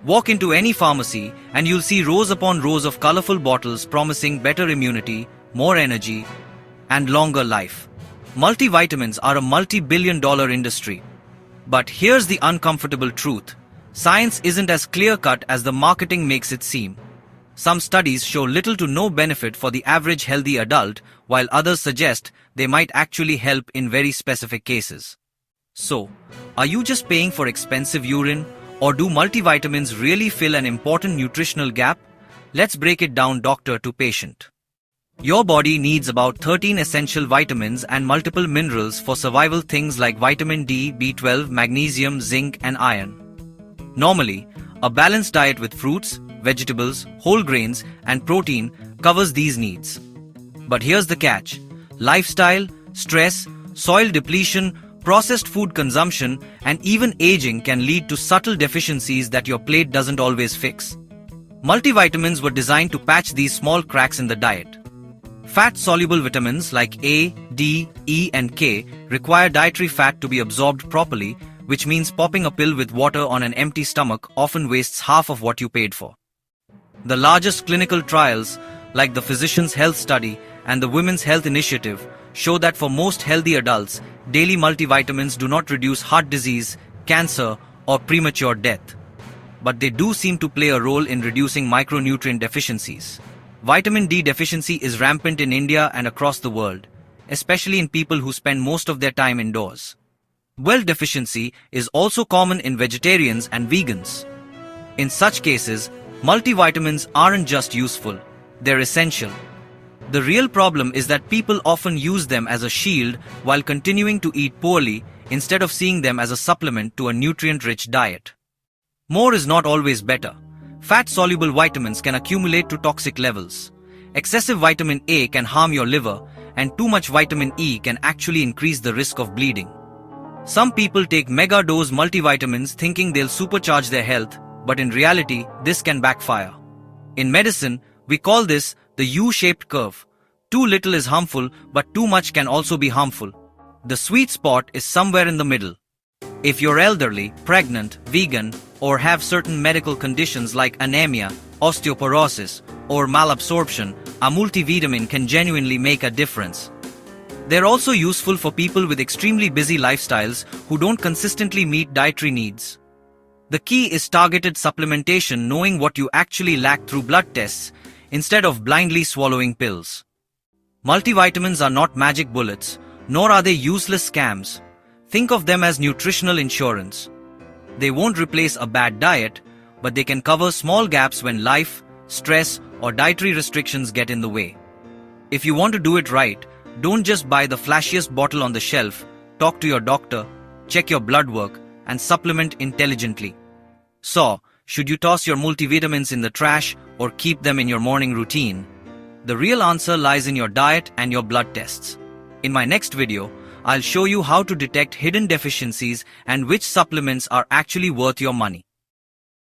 Walk into any pharmacy and you'll see rows upon rows of colorful bottles promising better immunity, more energy, and longer life. Multivitamins are a multi-billion-dollar industry. But here's the uncomfortable truth. Science isn't as clear-cut as the marketing makes it seem. Some studies show little to no benefit for the average healthy adult, while others suggest they might actually help in very specific cases. So, are you just paying for expensive urine, or do multivitamins really fill an important nutritional gap? Let's break it down doctor to patient. Your body needs about 13 essential vitamins and multiple minerals for survival, things like vitamin D, B12, magnesium, zinc, and iron. Normally, a balanced diet with fruits, vegetables, whole grains, and protein covers these needs. But here's the catch. Lifestyle, stress, soil depletion, processed food consumption, and even aging can lead to subtle deficiencies that your plate doesn't always fix. Multivitamins were designed to patch these small cracks in the diet. Fat-soluble vitamins like A, D, E, and K require dietary fat to be absorbed properly, which means popping a pill with water on an empty stomach often wastes half of what you paid for. The largest clinical trials, like the Physicians' Health Study and the Women's Health Initiative, show that for most healthy adults, daily multivitamins do not reduce heart disease, cancer, or premature death. But they do seem to play a role in reducing micronutrient deficiencies. Vitamin D deficiency is rampant in India and across the world, especially in people who spend most of their time indoors. Well, deficiency is also common in vegetarians and vegans. In such cases, multivitamins aren't just useful, they're essential. The real problem is that people often use them as a shield while continuing to eat poorly instead of seeing them as a supplement to a nutrient-rich diet. More is not always better. Fat-soluble vitamins can accumulate to toxic levels. Excessive vitamin A can harm your liver, and too much vitamin E can actually increase the risk of bleeding. Some people take mega-dose multivitamins thinking they'll supercharge their health, but in reality, this can backfire. In medicine, we call this the U-shaped curve. Too little is harmful, but too much can also be harmful. The sweet spot is somewhere in the middle. If you're elderly, pregnant, vegan, or have certain medical conditions like anemia, osteoporosis, or malabsorption, a multivitamin can genuinely make a difference. They're also useful for people with extremely busy lifestyles who don't consistently meet dietary needs. The key is targeted supplementation, knowing what you actually lack through blood tests, instead of blindly swallowing pills. Multivitamins are not magic bullets, nor are they useless scams. Think of them as nutritional insurance. They won't replace a bad diet, but they can cover small gaps when life, stress, or dietary restrictions get in the way. If you want to do it right, don't just buy the flashiest bottle on the shelf. Talk to your doctor, check your blood work, and supplement intelligently. So, should you toss your multivitamins in the trash or keep them in your morning routine? The real answer lies in your diet and your blood tests. In my next video, I'll show you how to detect hidden deficiencies and which supplements are actually worth your money.